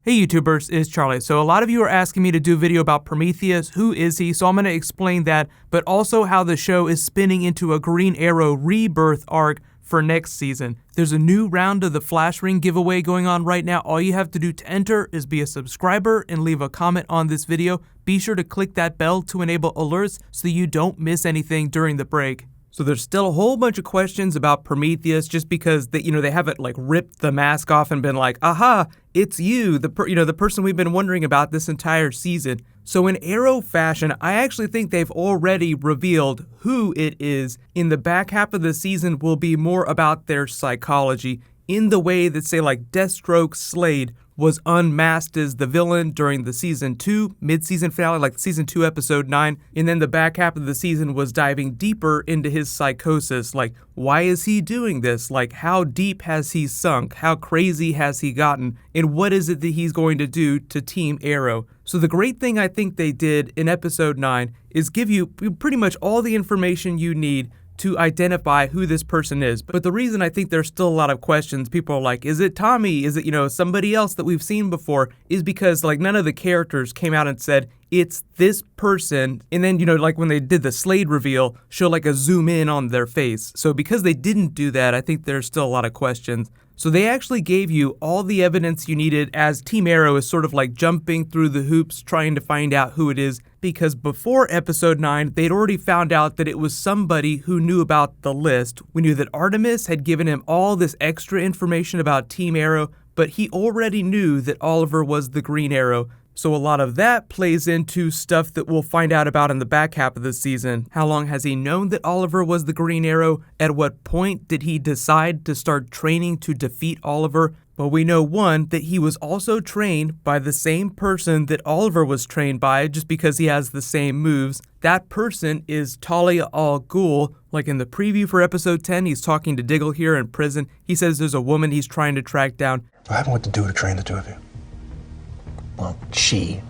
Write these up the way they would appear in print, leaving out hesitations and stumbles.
Hey YouTubers, it's Charlie. So a lot of you are asking me to do a video about Prometheus. Who is he? So I'm going to explain that, but also how the show is spinning into a Green Arrow Rebirth arc for next season. There's a new round of the Flash Ring giveaway going on right now. All you have to do to enter is be a subscriber and leave a comment on this video. Be sure to click that bell to enable alerts so you don't miss anything during the break. So there's still a whole bunch of questions about Prometheus just because they haven't like ripped the mask off and been like, aha, it's you, the person we've been wondering about this entire season. So in Arrow fashion, I actually think they've already revealed who it is. In the back half of the season will be more about their psychology in the way that, say, like Deathstroke Slade was unmasked as the villain during the season 2 mid-season finale, like season 2 episode 9, and then the back half of the season was diving deeper into his psychosis, like why is he doing this, like how deep has he sunk, how crazy has he gotten, and what is it that he's going to do to Team Arrow. So the great thing I think they did in episode 9 is give you pretty much all the information you need to identify who this person is. But the reason I think there's still a lot of questions, people are like, is it Tommy? Is it, somebody else that we've seen before? Is because like none of the characters came out and said, it's this person. And then, like when they did the Slade reveal, show like a zoom in on their face. So because they didn't do that, I think there's still a lot of questions. So they actually gave you all the evidence you needed as Team Arrow is sort of like jumping through the hoops trying to find out who it is, because before episode 9, they'd already found out that it was somebody who knew about the list. We knew that Artemis had given him all this extra information about Team Arrow, but he already knew that Oliver was the Green Arrow. So a lot of that plays into stuff that we'll find out about in the back half of the season. How long has he known that Oliver was the Green Arrow? At what point did he decide to start training to defeat Oliver? Well, we know, one, that he was also trained by the same person that Oliver was trained by, just because he has the same moves. That person is Talia al Ghul. Like in the preview for episode 10, he's talking to Diggle here in prison. He says there's a woman he's trying to track down. I haven't what to do to train the two of you. Well, she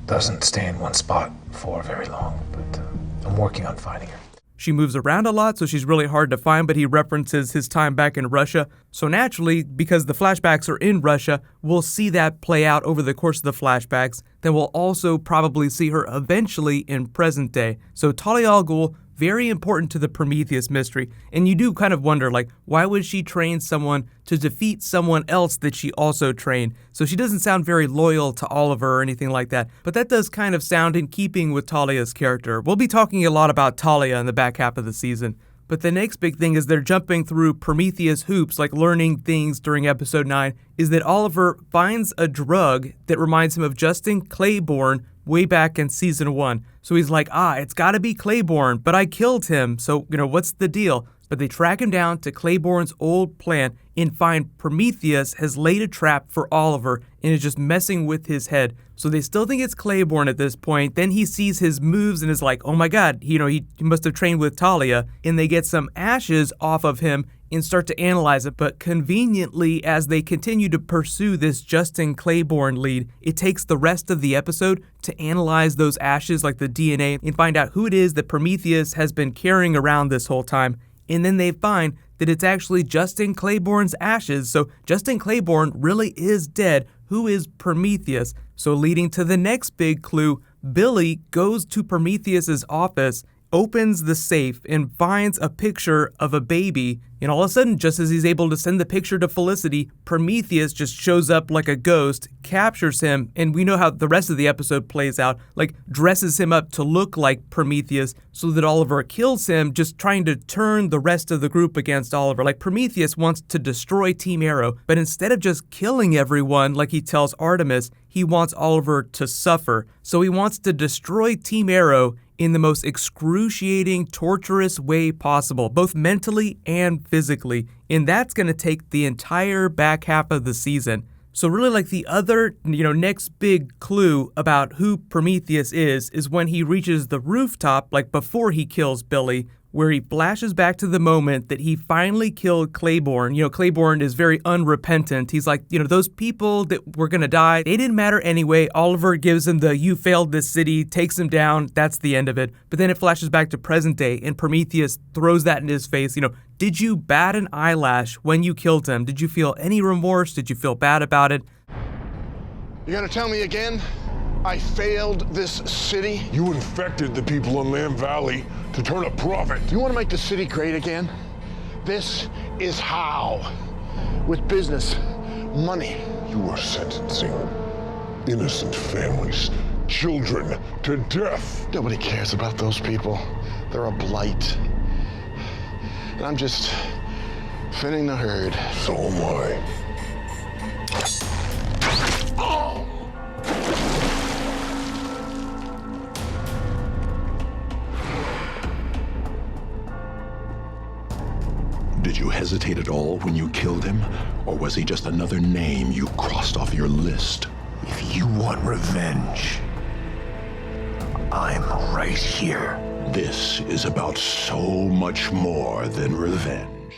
doesn't stay in one spot for very long, but I'm working on finding her. She moves around a lot, so she's really hard to find, but he references his time back in Russia. So naturally, because the flashbacks are in Russia, we'll see that play out over the course of the flashbacks. Then we'll also probably see her eventually in present day. So Talia al Ghul, very important to the Prometheus mystery. And you do kind of wonder, like, why would she train someone to defeat someone else that she also trained? So she doesn't sound very loyal to Oliver or anything like that, but that does kind of sound in keeping with Talia's character. We'll be talking a lot about Talia in the back half of the season. But the next big thing is they're jumping through Prometheus hoops, like learning things during episode 9, is that Oliver finds a drug that reminds him of Justin Claiborne way back in season 1. So he's like, it's gotta be Claiborne, but I killed him, so, what's the deal? But they track him down to Claiborne's old plant and find Prometheus has laid a trap for Oliver and is just messing with his head. So they still think it's Claiborne at this point. Then he sees his moves and is like, oh my god, he must have trained with Talia. And they get some ashes off of him and start to analyze it. But conveniently, as they continue to pursue this Justin Claiborne lead, it takes the rest of the episode to analyze those ashes, like the DNA, and find out who it is that Prometheus has been carrying around this whole time. And then they find that it's actually Justin Claiborne's ashes. So Justin Claiborne really is dead. Who is Prometheus? So leading to the next big clue, Billy goes to Prometheus's office, opens the safe, and finds a picture of a baby. And all of a sudden, just as he's able to send the picture to Felicity, Prometheus just shows up like a ghost, captures him, and we know how the rest of the episode plays out, like dresses him up to look like Prometheus so that Oliver kills him, just trying to turn the rest of the group against Oliver. Like Prometheus wants to destroy Team Arrow, but instead of just killing everyone like he tells Artemis, he wants Oliver to suffer. So he wants to destroy Team Arrow in the most excruciating, torturous way possible, both mentally and physically. And that's going to take the entire back half of the season. So really, like, the other, next big clue about who Prometheus is when he reaches the rooftop, like before he kills Billy, where he flashes back to the moment that he finally killed Claiborne. Claiborne is very unrepentant. He's like, those people that were gonna die, they didn't matter anyway. Oliver gives him the "you failed this city," takes him down, that's the end of it. But then it flashes back to present day, and Prometheus throws that in his face. Did you bat an eyelash when you killed him? Did you feel any remorse? Did you feel bad about it? You gonna tell me again? I failed this city? You infected the people in Lamb Valley to turn a profit. You wanna make the city great again? This is how. With business, money. You are sentencing innocent families, children, to death. Nobody cares about those people. They're a blight. And I'm just thinning the herd. So am I. Did you hesitate at all when you killed him? Or was he just another name you crossed off your list? If you want revenge, I'm right here. This is about so much more than revenge.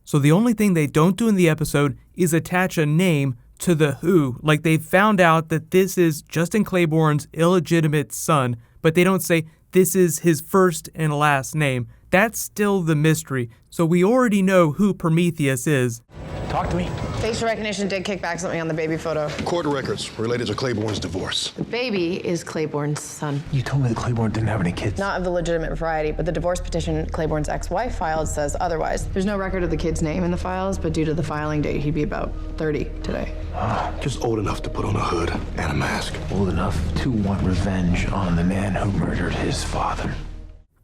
So the only thing they don't do in the episode is attach a name to the Who. Like, they found out that this is Justin Claiborne's illegitimate son, but they don't say this is his first and last name. That's still the mystery. So we already know who Prometheus is. Talk to me. Facial recognition did kick back something on the baby photo. Court records related to Claiborne's divorce. The baby is Claiborne's son. You told me that Claiborne didn't have any kids. Not of the legitimate variety, but the divorce petition Claiborne's ex-wife filed says otherwise. There's no record of the kid's name in the files, but due to the filing date, he'd be about 30 today. Just old enough to put on a hood and a mask. Old enough to want revenge on the man who murdered his father.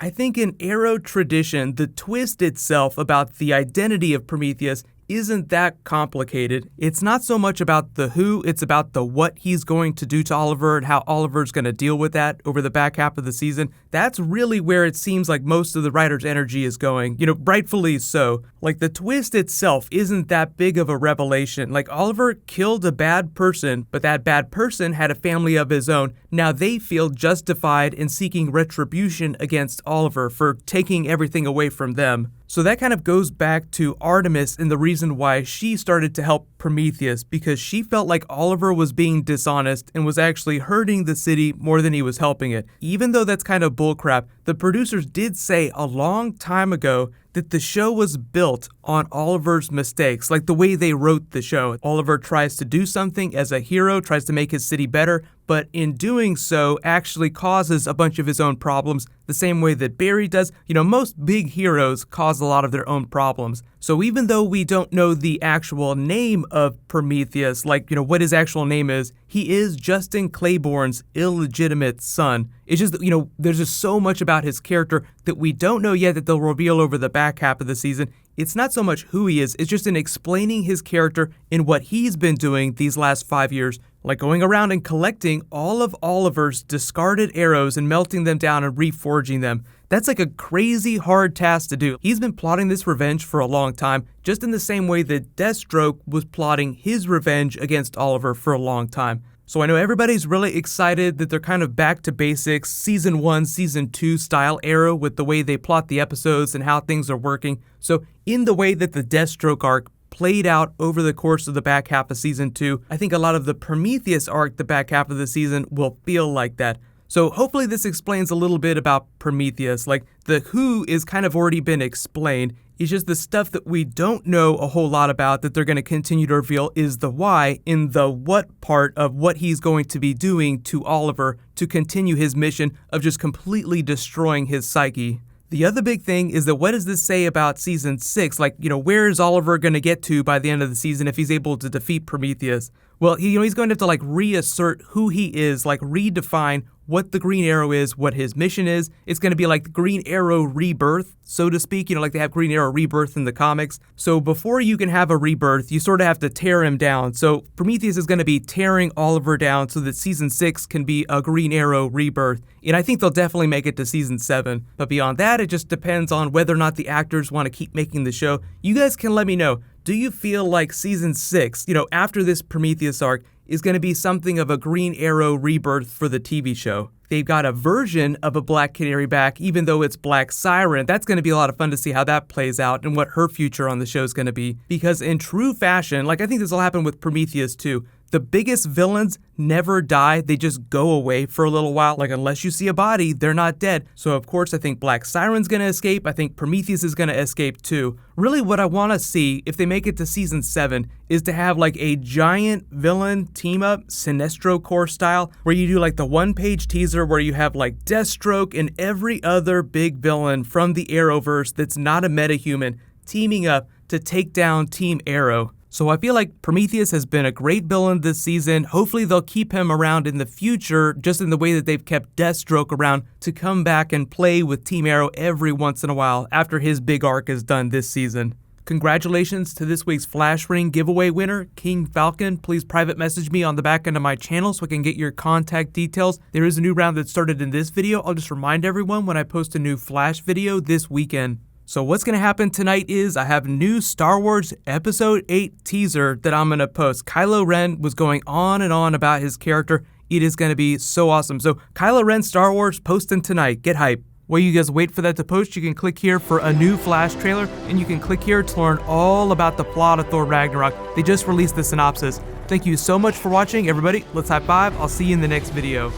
I think in Arrow tradition, the twist itself about the identity of Prometheus isn't that complicated. It's not so much about the who, it's about the what he's going to do to Oliver and how Oliver's going to deal with that over the back half of the season. That's really where it seems like most of the writer's energy is going, rightfully so. Like, the twist itself isn't that big of a revelation. Like, Oliver killed a bad person, but that bad person had a family of his own. Now they feel justified in seeking retribution against Oliver for taking everything away from them. So that kind of goes back to Artemis and the reason why she started to help Prometheus, because she felt like Oliver was being dishonest and was actually hurting the city more than he was helping it. Even though that's kind of bullcrap, the producers did say a long time ago that the show was built on Oliver's mistakes, like the way they wrote the show. Oliver tries to do something as a hero, tries to make his city better, but in doing so actually causes a bunch of his own problems, the same way that Barry does. Most big heroes cause a lot of their own problems. So even though we don't know the actual name of Prometheus, what his actual name is, he is Justin Claiborne's illegitimate son. It's just, there's just so much about his character that we don't know yet that they'll reveal over the back half of the season. It's not so much who he is, it's just in explaining his character and what he's been doing these last 5 years, like going around and collecting all of Oliver's discarded arrows and melting them down and reforging them. That's like a crazy hard task to do. He's been plotting this revenge for a long time, just in the same way that Deathstroke was plotting his revenge against Oliver for a long time. So I know everybody's really excited that they're kind of back to basics, season 1, season 2 style Arrow with the way they plot the episodes and how things are working. So in the way that the Deathstroke arc played out over the course of the back half of season 2, I think a lot of the Prometheus arc the back half of the season will feel like that. So hopefully this explains a little bit about Prometheus. Like, the who is kind of already been explained. It's just the stuff that we don't know a whole lot about that they're going to continue to reveal is the why in the what part of what he's going to be doing to Oliver to continue his mission of just completely destroying his psyche. The other big thing is that what does this say about season 6? Where is Oliver going to get to by the end of the season if he's able to defeat Prometheus? Well, he's going to have to reassert who he is, redefine what the Green Arrow is, what his mission is. It's going to be like the Green Arrow Rebirth, so to speak, like they have Green Arrow Rebirth in the comics. So before you can have a rebirth, you sort of have to tear him down. So Prometheus is going to be tearing Oliver down so that season 6 can be a Green Arrow Rebirth. And I think they'll definitely make it to season 7. But beyond that, it just depends on whether or not the actors want to keep making the show. You guys can let me know. Do you feel like season 6, after this Prometheus arc, is going to be something of a Green Arrow Rebirth for the TV show? They've got a version of a Black Canary back, even though it's Black Siren. That's going to be a lot of fun to see how that plays out and what her future on the show is going to be. Because in true fashion, I think this will happen with Prometheus too, the biggest villains never die, they just go away for a little while. Like, unless you see a body, they're not dead. So of course I think Black Siren's gonna escape, I think Prometheus is gonna escape too. Really what I wanna see, if they make it to season 7, is to have like a giant villain team up, Sinestro Corps style, where you do like the 1-page teaser where you have like Deathstroke and every other big villain from the Arrowverse that's not a metahuman teaming up to take down Team Arrow. So I feel like Prometheus has been a great villain this season. Hopefully they'll keep him around in the future, just in the way that they've kept Deathstroke around to come back and play with Team Arrow every once in a while after his big arc is done this season. Congratulations to this week's Flash Ring giveaway winner, King Falcon. Please private message me on the back end of my channel so I can get your contact details. There is a new round that started in this video. I'll just remind everyone when I post a new Flash video this weekend. So what's going to happen tonight is I have a new Star Wars Episode 8 teaser that I'm going to post. Kylo Ren was going on and on about his character. It is going to be so awesome. So Kylo Ren Star Wars posting tonight. Get hype. While you guys wait for that to post, you can click here for a new Flash trailer, and you can click here to learn all about the plot of Thor Ragnarok. They just released the synopsis. Thank you so much for watching, everybody. Let's high five. I'll see you in the next video.